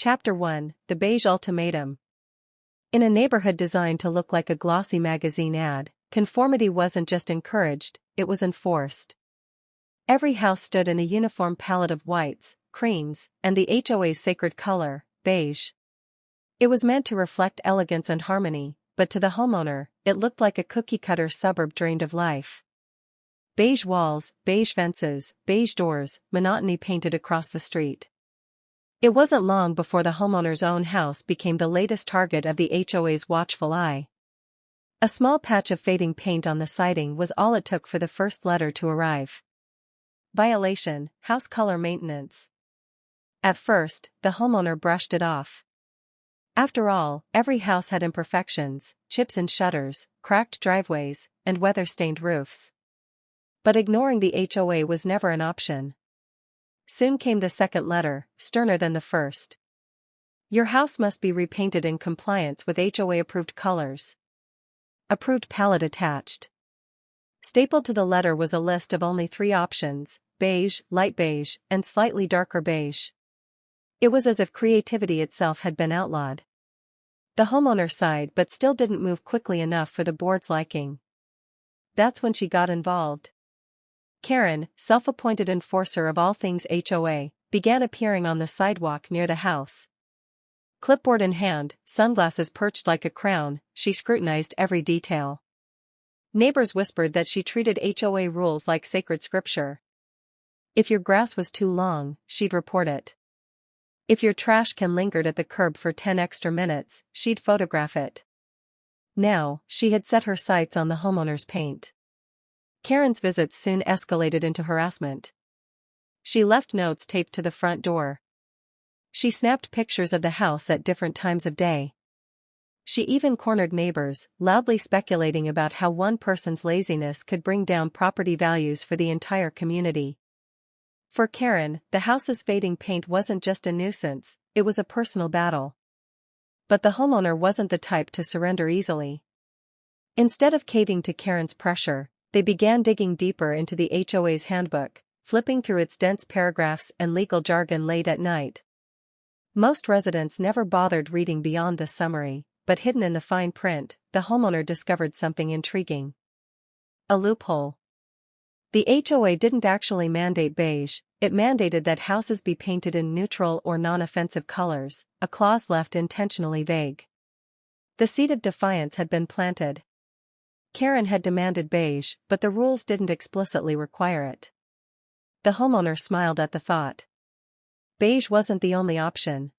Chapter 1, The Beige Ultimatum. In a neighborhood designed to look like a glossy magazine ad, conformity wasn't just encouraged, it was enforced. Every house stood in a uniform palette of whites, creams, and the HOA's sacred color, beige. It was meant to reflect elegance and harmony, but to the homeowner, it looked like a cookie-cutter suburb drained of life. Beige walls, beige fences, beige doors, monotony painted across the street. It wasn't long before the homeowner's own house became the latest target of the HOA's watchful eye. A small patch of fading paint on the siding was all it took for the first letter to arrive. Violation, house color maintenance. At first, the homeowner brushed it off. After all, every house had imperfections, chips in shutters, cracked driveways, and weather-stained roofs. But ignoring the HOA was never an option. Soon came the second letter, sterner than the first. Your house must be repainted in compliance with HOA-approved colors. Approved palette attached. Stapled to the letter was a list of only 3 options: beige, light beige, and slightly darker beige. It was as if creativity itself had been outlawed. The homeowner sighed but still didn't move quickly enough for the board's liking. That's when she got involved. Karen, self-appointed enforcer of all things HOA, began appearing on the sidewalk near the house. Clipboard in hand, sunglasses perched like a crown, she scrutinized every detail. Neighbors whispered that she treated HOA rules like sacred scripture. If your grass was too long, she'd report it. If your trash can lingered at the curb for 10 extra minutes, she'd photograph it. Now, she had set her sights on the homeowner's paint. Karen's visits soon escalated into harassment. She left notes taped to the front door. She snapped pictures of the house at different times of day. She even cornered neighbors, loudly speculating about how one person's laziness could bring down property values for the entire community. For Karen, the house's fading paint wasn't just a nuisance, it was a personal battle. But the homeowner wasn't the type to surrender easily. Instead of caving to Karen's pressure, they began digging deeper into the HOA's handbook, flipping through its dense paragraphs and legal jargon late at night. Most residents never bothered reading beyond the summary, but hidden in the fine print, the homeowner discovered something intriguing. A loophole. The HOA didn't actually mandate beige, it mandated that houses be painted in neutral or non-offensive colors, a clause left intentionally vague. The seed of defiance had been planted. Karen had demanded beige, but the rules didn't explicitly require it. The homeowner smiled at the thought. Beige wasn't the only option.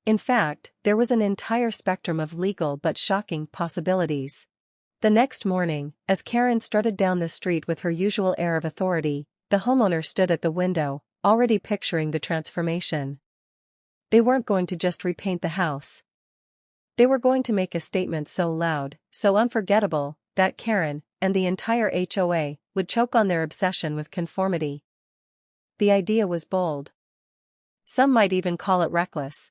In fact, there was an entire spectrum of legal but shocking possibilities. The next morning, as Karen strutted down the street with her usual air of authority, the homeowner stood at the window, already picturing the transformation. They weren't going to just repaint the house. They were going to make a statement so loud, so unforgettable, that Karen, and the entire HOA, would choke on their obsession with conformity. The idea was bold. Some might even call it reckless.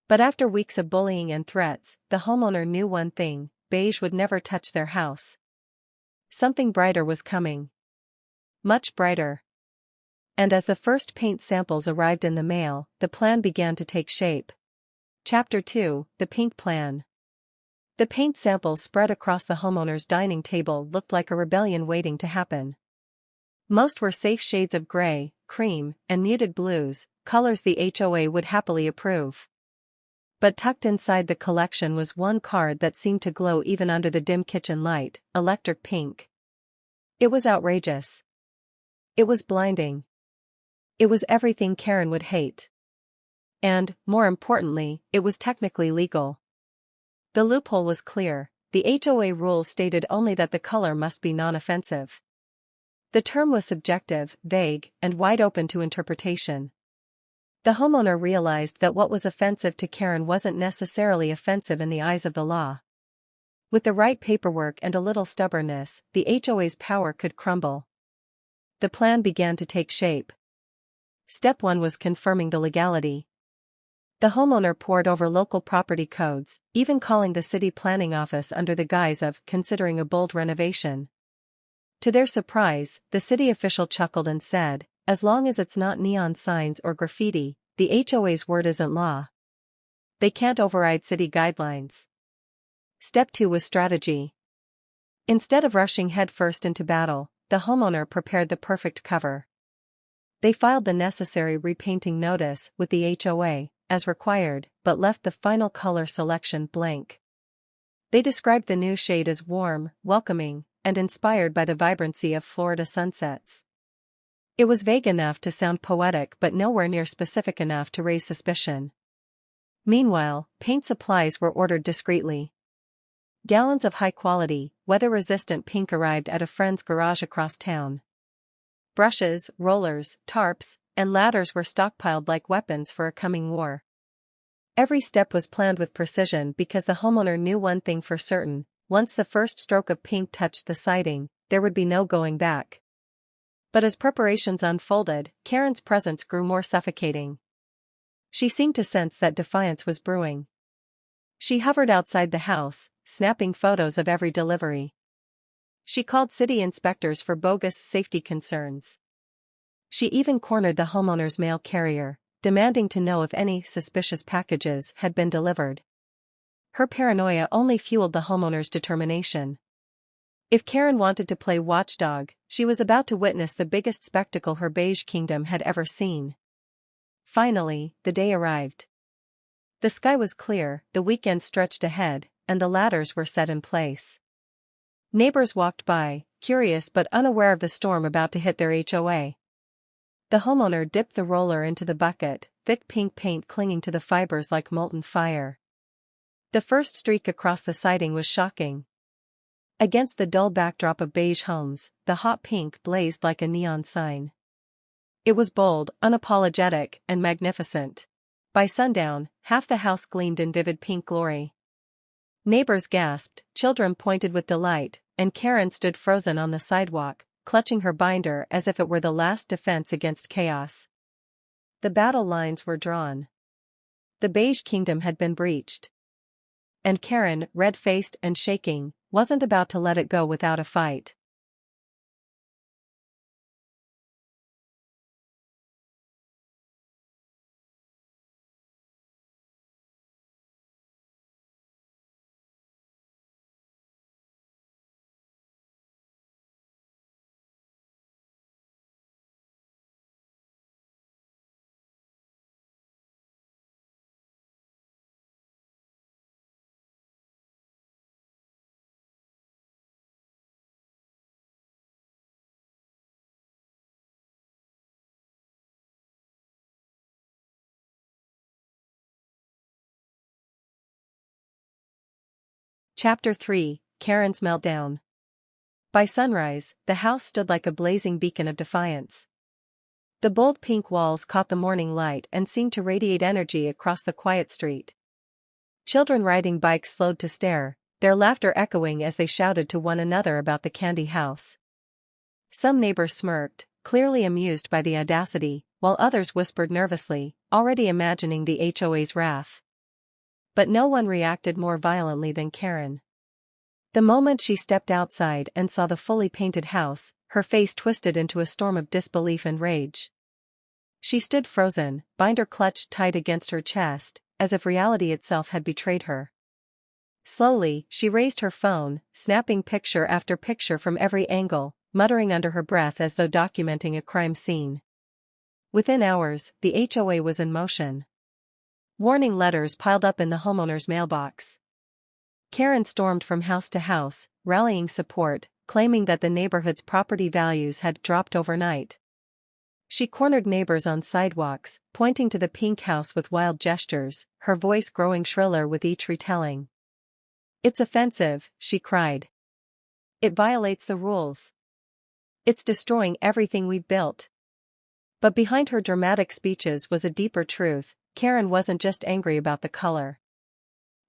But after weeks of bullying and threats, the homeowner knew one thing: beige would never touch their house. Something brighter was coming. Much brighter. And as the first paint samples arrived in the mail, the plan began to take shape. Chapter 2, The Pink Plan. The paint samples spread across the homeowner's dining table looked like a rebellion waiting to happen. Most were safe shades of gray, cream, and muted blues, colors the HOA would happily approve. But tucked inside the collection was one card that seemed to glow even under the dim kitchen light: electric pink. It was outrageous. It was blinding. It was everything Karen would hate. And, more importantly, it was technically legal. The loophole was clear: the HOA rules stated only that the color must be non-offensive. The term was subjective, vague, and wide open to interpretation. The homeowner realized that what was offensive to Karen wasn't necessarily offensive in the eyes of the law. With the right paperwork and a little stubbornness, the HOA's power could crumble. The plan began to take shape. Step 1 was confirming the legality. The homeowner pored over local property codes, even calling the city planning office under the guise of considering a bold renovation. To their surprise, the city official chuckled and said, "As long as it's not neon signs or graffiti, the HOA's word isn't law. They can't override city guidelines. Step 2 was strategy. Instead of rushing headfirst into battle, the homeowner prepared the perfect cover. They filed the necessary repainting notice with the HOA, as required, but left the final color selection blank. They described the new shade as warm, welcoming, and inspired by the vibrancy of Florida sunsets. It was vague enough to sound poetic but nowhere near specific enough to raise suspicion. Meanwhile, paint supplies were ordered discreetly. Gallons of high-quality, weather-resistant pink arrived at a friend's garage across town. Brushes, rollers, tarps, and ladders were stockpiled like weapons for a coming war. Every step was planned with precision because the homeowner knew one thing for certain: once the first stroke of pink touched the siding, there would be no going back. But as preparations unfolded, Karen's presence grew more suffocating. She seemed to sense that defiance was brewing. She hovered outside the house, snapping photos of every delivery. She called city inspectors for bogus safety concerns. She even cornered the homeowner's mail carrier, demanding to know if any suspicious packages had been delivered. Her paranoia only fueled the homeowner's determination. If Karen wanted to play watchdog, she was about to witness the biggest spectacle her beige kingdom had ever seen. Finally, the day arrived. The sky was clear, the weekend stretched ahead, and the ladders were set in place. Neighbors walked by, curious but unaware of the storm about to hit their HOA. The homeowner dipped the roller into the bucket, thick pink paint clinging to the fibers like molten fire. The first streak across the siding was shocking. Against the dull backdrop of beige homes, the hot pink blazed like a neon sign. It was bold, unapologetic, and magnificent. By sundown, half the house gleamed in vivid pink glory. Neighbors gasped, children pointed with delight, and Karen stood frozen on the sidewalk, clutching her binder as if it were the last defense against chaos. The battle lines were drawn. The beige kingdom had been breached. And Karen, red-faced and shaking, wasn't about to let it go without a fight. Chapter 3: Karen's Meltdown. By sunrise, the house stood like a blazing beacon of defiance. The bold pink walls caught the morning light and seemed to radiate energy across the quiet street. Children riding bikes slowed to stare, their laughter echoing as they shouted to one another about the candy house. Some neighbors smirked, clearly amused by the audacity, while others whispered nervously, already imagining the HOA's wrath. But no one reacted more violently than Karen. The moment she stepped outside and saw the fully painted house, her face twisted into a storm of disbelief and rage. She stood frozen, binder clutched tight against her chest, as if reality itself had betrayed her. Slowly, she raised her phone, snapping picture after picture from every angle, muttering under her breath as though documenting a crime scene. Within hours, the HOA was in motion. Warning letters piled up in the homeowner's mailbox. Karen stormed from house to house, rallying support, claiming that the neighborhood's property values had dropped overnight. She cornered neighbors on sidewalks, pointing to the pink house with wild gestures, her voice growing shriller with each retelling. "It's offensive," she cried. "It violates the rules. It's destroying everything we've built." But behind her dramatic speeches was a deeper truth: Karen wasn't just angry about the color.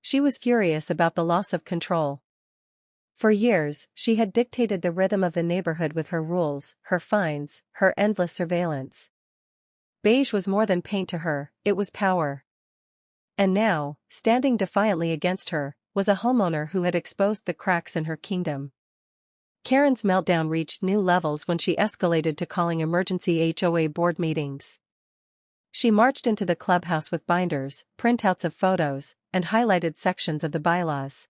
She was furious about the loss of control. For years, she had dictated the rhythm of the neighborhood with her rules, her fines, her endless surveillance. Beige was more than paint to her, it was power. And now, standing defiantly against her, was a homeowner who had exposed the cracks in her kingdom. Karen's meltdown reached new levels when she escalated to calling emergency HOA board meetings. She marched into the clubhouse with binders, printouts of photos, and highlighted sections of the bylaws.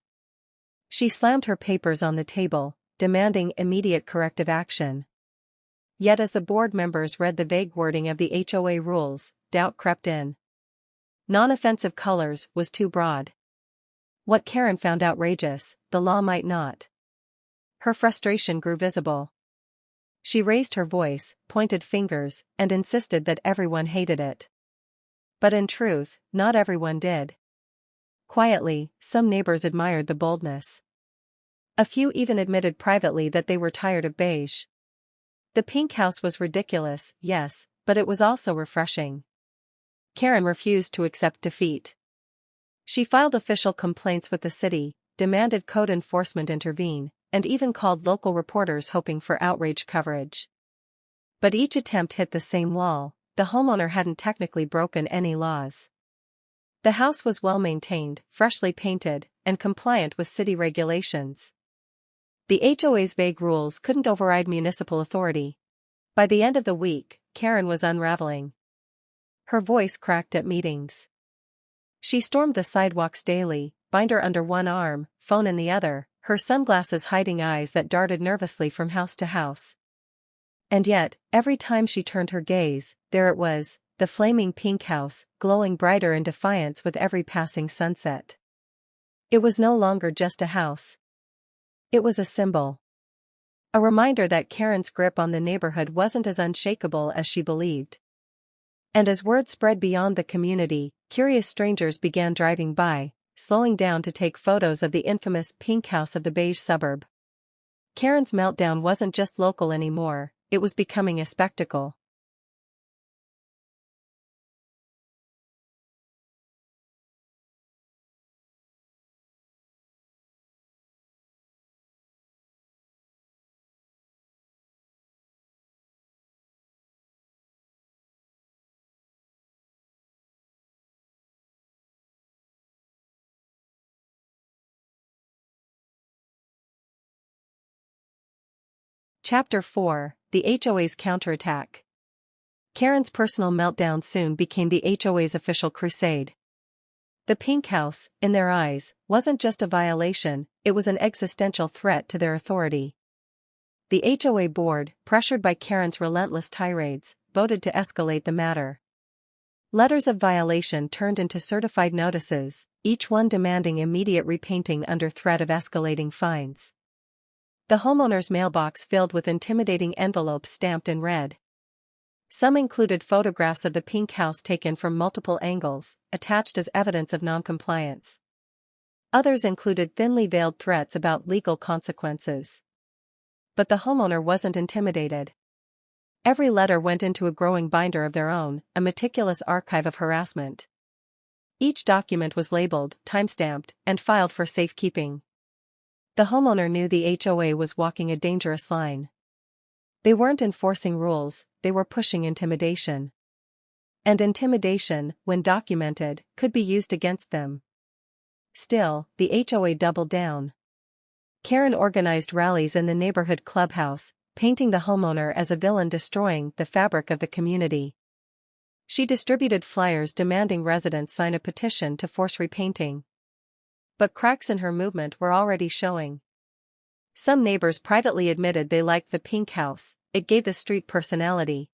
She slammed her papers on the table, demanding immediate corrective action. Yet as the board members read the vague wording of the HOA rules, doubt crept in. Non-offensive colors was too broad. What Karen found outrageous, the law might not. Her frustration grew visible. She raised her voice, pointed fingers, and insisted that everyone hated it. But in truth, not everyone did. Quietly, some neighbors admired the boldness. A few even admitted privately that they were tired of beige. The pink house was ridiculous, yes, but it was also refreshing. Karen refused to accept defeat. She filed official complaints with the city, demanded code enforcement intervene, and even called local reporters hoping for outrage coverage. But each attempt hit the same wall: the homeowner hadn't technically broken any laws. The house was well maintained, freshly painted, and compliant with city regulations. The HOA's vague rules couldn't override municipal authority. By the end of the week, Karen was unraveling. Her voice cracked at meetings. She stormed the sidewalks daily, binder under one arm, phone in the other, her sunglasses hiding eyes that darted nervously from house to house. And yet, every time she turned her gaze, there it was, the flaming pink house, glowing brighter in defiance with every passing sunset. It was no longer just a house. It was a symbol. A reminder that Karen's grip on the neighborhood wasn't as unshakable as she believed. And as word spread beyond the community, curious strangers began driving by, slowing down to take photos of the infamous pink house of the beige suburb. Karen's meltdown wasn't just local anymore, it was becoming a spectacle. Chapter 4: The HOA's Counterattack. Karen's personal meltdown soon became the HOA's official crusade. The pink house, in their eyes, wasn't just a violation, it was an existential threat to their authority. The HOA board, pressured by Karen's relentless tirades, voted to escalate the matter. Letters of violation turned into certified notices, each one demanding immediate repainting under threat of escalating fines. The homeowner's mailbox filled with intimidating envelopes stamped in red. Some included photographs of the pink house taken from multiple angles, attached as evidence of noncompliance. Others included thinly veiled threats about legal consequences. But the homeowner wasn't intimidated. Every letter went into a growing binder of their own, a meticulous archive of harassment. Each document was labeled, timestamped, and filed for safekeeping. The homeowner knew the HOA was walking a dangerous line. They weren't enforcing rules, they were pushing intimidation. And intimidation, when documented, could be used against them. Still, the HOA doubled down. Karen organized rallies in the neighborhood clubhouse, painting the homeowner as a villain destroying the fabric of the community. She distributed flyers demanding residents sign a petition to force repainting. But cracks in her movement were already showing. Some neighbors privately admitted they liked the pink house, it gave the street personality.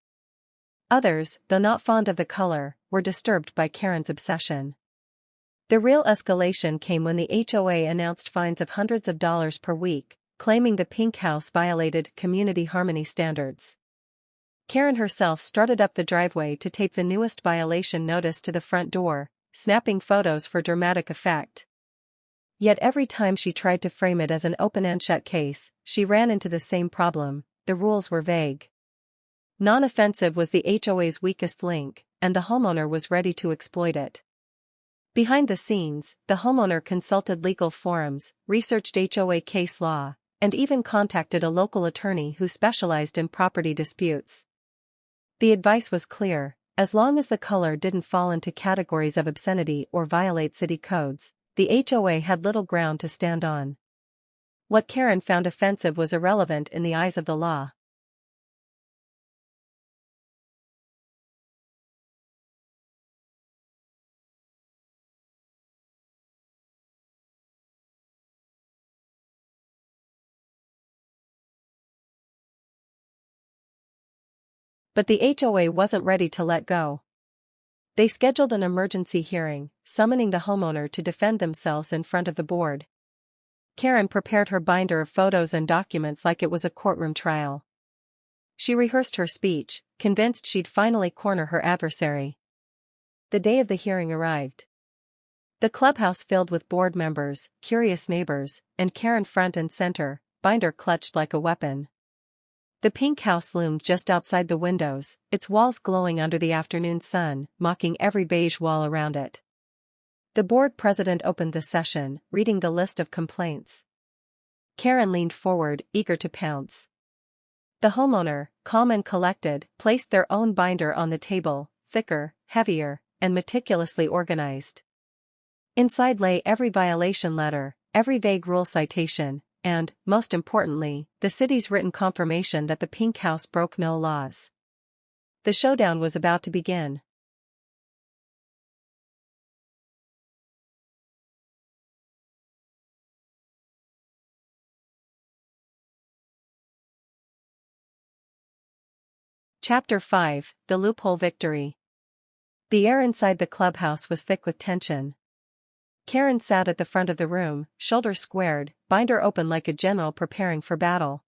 Others, though not fond of the color, were disturbed by Karen's obsession. The real escalation came when the HOA announced fines of hundreds of dollars per week, claiming the pink house violated community harmony standards. Karen herself strutted up the driveway to tape the newest violation notice to the front door, snapping photos for dramatic effect. Yet every time she tried to frame it as an open and shut case, she ran into the same problem: the rules were vague. Non-offensive was the HOA's weakest link, and the homeowner was ready to exploit it. Behind the scenes, the homeowner consulted legal forums, researched HOA case law, and even contacted a local attorney who specialized in property disputes. The advice was clear: as long as the color didn't fall into categories of obscenity or violate city codes, the HOA had little ground to stand on. What Karen found offensive was irrelevant in the eyes of the law. But the HOA wasn't ready to let go. They scheduled an emergency hearing, summoning the homeowner to defend themselves in front of the board. Karen prepared her binder of photos and documents like it was a courtroom trial. She rehearsed her speech, convinced she'd finally corner her adversary. The day of the hearing arrived. The clubhouse filled with board members, curious neighbors, and Karen front and center, binder clutched like a weapon. The pink house loomed just outside the windows, its walls glowing under the afternoon sun, mocking every beige wall around it. The board president opened the session, reading the list of complaints. Karen leaned forward, eager to pounce. The homeowner, calm and collected, placed their own binder on the table, thicker, heavier, and meticulously organized. Inside lay every violation letter, every vague rule citation, and, most importantly, the city's written confirmation that the pink house broke no laws. The showdown was about to begin. Chapter 5, The Loophole Victory. The air inside the clubhouse was thick with tension. Karen sat at the front of the room, shoulders squared, binder open like a general preparing for battle.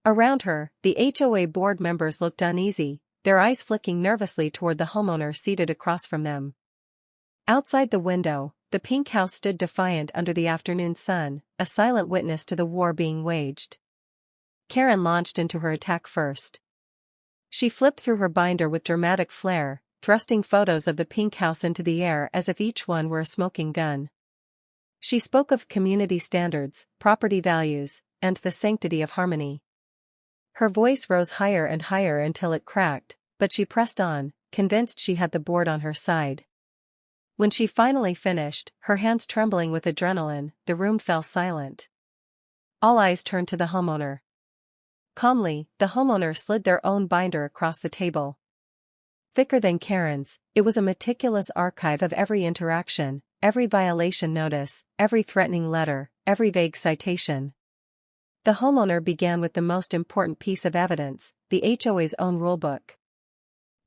Around her, the HOA board members looked uneasy, their eyes flicking nervously toward the homeowner seated across from them. Outside the window, the pink house stood defiant under the afternoon sun, a silent witness to the war being waged. Karen launched into her attack first. She flipped through her binder with dramatic flair, thrusting photos of the pink house into the air as if each one were a smoking gun. She spoke of community standards, property values, and the sanctity of harmony. Her voice rose higher and higher until it cracked, but she pressed on, convinced she had the board on her side. When she finally finished, her hands trembling with adrenaline, the room fell silent. All eyes turned to the homeowner. Calmly, the homeowner slid their own binder across the table. Thicker than Karen's, it was a meticulous archive of every interaction, every violation notice, every threatening letter, every vague citation. The homeowner began with the most important piece of evidence, the HOA's own rulebook.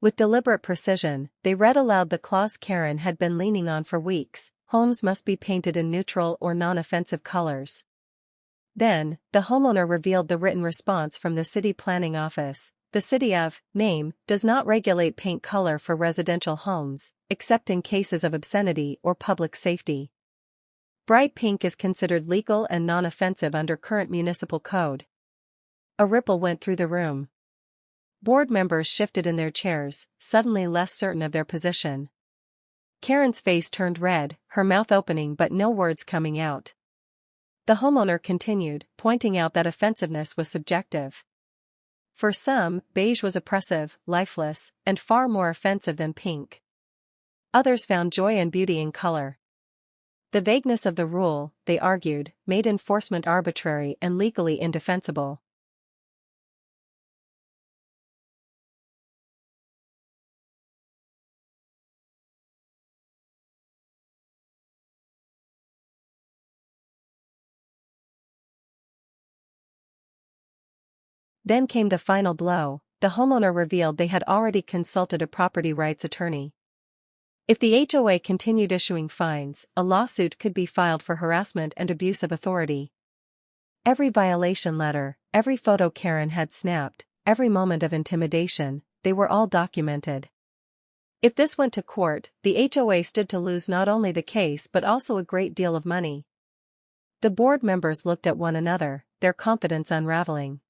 With deliberate precision, they read aloud the clause Karen had been leaning on for weeks: homes must be painted in neutral or non-offensive colors. Then, the homeowner revealed the written response from the city planning office. The city of name does not regulate paint color for residential homes, except in cases of obscenity or public safety. Bright pink is considered legal and non-offensive under current municipal code. A ripple went through the room. Board members shifted in their chairs, suddenly less certain of their position. Karen's face turned red, her mouth opening but no words coming out. The homeowner continued, pointing out that offensiveness was subjective. For some, beige was oppressive, lifeless, and far more offensive than pink. Others found joy and beauty in color. The vagueness of the rule, they argued, made enforcement arbitrary and legally indefensible. Then came the final blow. The homeowner revealed they had already consulted a property rights attorney. If the HOA continued issuing fines, a lawsuit could be filed for harassment and abuse of authority. Every violation letter, every photo Karen had snapped, every moment of intimidation, they were all documented. If this went to court, the HOA stood to lose not only the case but also a great deal of money. The board members looked at one another, their confidence unraveling.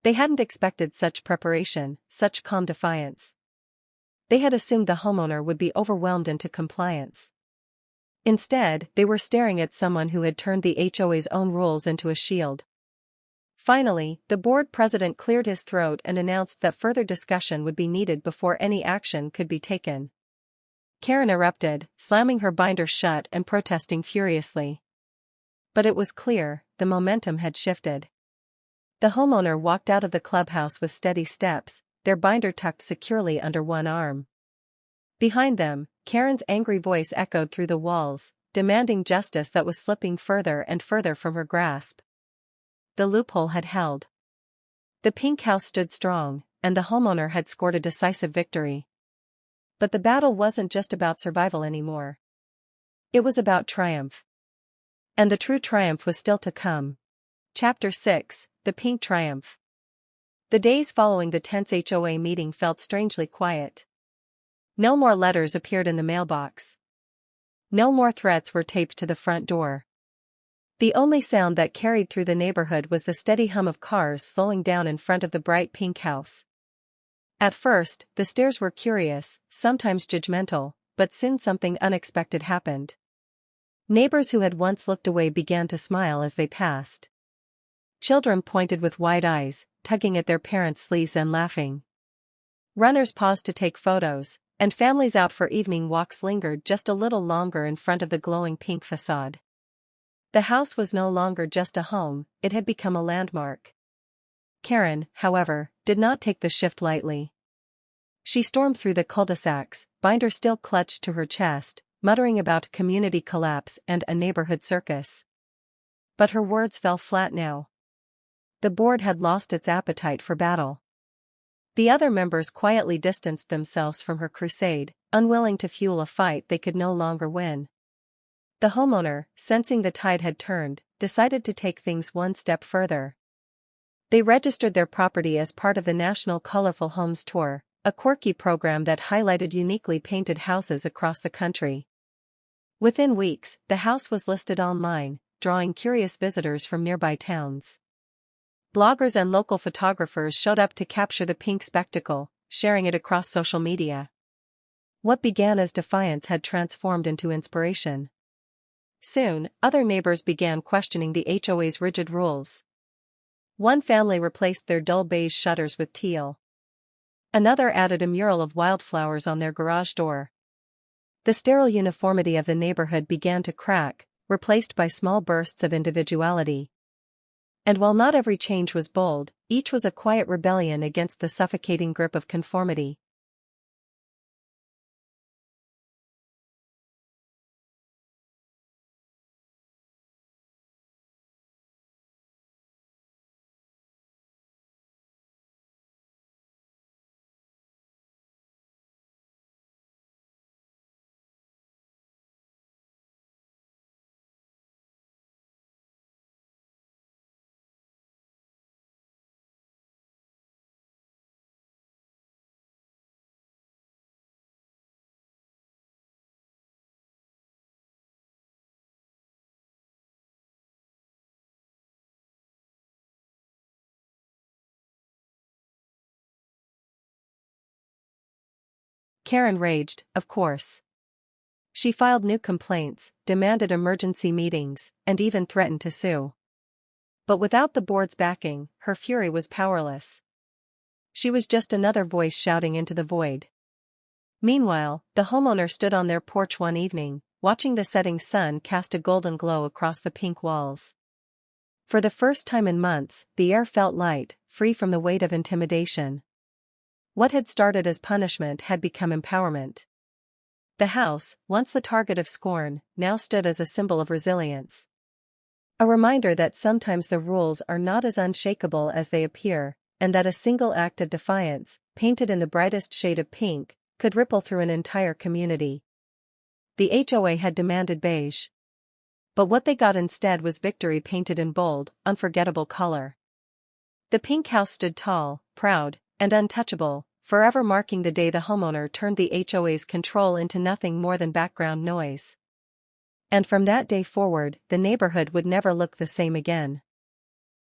They hadn't expected such preparation, such calm defiance. They had assumed the homeowner would be overwhelmed into compliance. Instead, they were staring at someone who had turned the HOA's own rules into a shield. Finally, the board president cleared his throat and announced that further discussion would be needed before any action could be taken. Karen erupted, slamming her binder shut and protesting furiously. But it was clear, the momentum had shifted. The homeowner walked out of the clubhouse with steady steps, their binder tucked securely under one arm. Behind them, Karen's angry voice echoed through the walls, demanding justice that was slipping further and further from her grasp. The loophole had held. The pink house stood strong, and the homeowner had scored a decisive victory. But the battle wasn't just about survival anymore. It was about triumph. And the true triumph was still to come. Chapter 6, The Pink Triumph. The days following the tense HOA meeting felt strangely quiet. No more letters appeared in the mailbox. No more threats were taped to the front door. The only sound that carried through the neighborhood was the steady hum of cars slowing down in front of the bright pink house. At first, the stares were curious, sometimes judgmental, but soon something unexpected happened. Neighbors who had once looked away began to smile as they passed. Children pointed with wide eyes, tugging at their parents' sleeves and laughing. Runners paused to take photos, and families out for evening walks lingered just a little longer in front of the glowing pink facade. The house was no longer just a home, it had become a landmark. Karen, however, did not take the shift lightly. She stormed through the cul-de-sacs, binder still clutched to her chest, muttering about community collapse and a neighborhood circus. But her words fell flat now. The board had lost its appetite for battle. The other members quietly distanced themselves from her crusade, unwilling to fuel a fight they could no longer win. The homeowner, sensing the tide had turned, decided to take things one step further. They registered their property as part of the National Colorful Homes Tour, a quirky program that highlighted uniquely painted houses across the country. Within weeks, the house was listed online, drawing curious visitors from nearby towns. Bloggers and local photographers showed up to capture the pink spectacle, sharing it across social media. What began as defiance had transformed into inspiration. Soon, other neighbors began questioning the HOA's rigid rules. One family replaced their dull beige shutters with teal. Another added a mural of wildflowers on their garage door. The sterile uniformity of the neighborhood began to crack, replaced by small bursts of individuality. And while not every change was bold, each was a quiet rebellion against the suffocating grip of conformity. Karen raged, of course. She filed new complaints, demanded emergency meetings, and even threatened to sue. But without the board's backing, her fury was powerless. She was just another voice shouting into the void. Meanwhile, the homeowner stood on their porch one evening, watching the setting sun cast a golden glow across the pink walls. For the first time in months, the air felt light, free from the weight of intimidation. What had started as punishment had become empowerment. The house, once the target of scorn, now stood as a symbol of resilience. A reminder that sometimes the rules are not as unshakable as they appear, and that a single act of defiance, painted in the brightest shade of pink, could ripple through an entire community. The HOA had demanded beige. But what they got instead was victory painted in bold, unforgettable color. The pink house stood tall, proud, and untouchable, forever marking the day the homeowner turned the HOA's control into nothing more than background noise. And from that day forward, the neighborhood would never look the same again.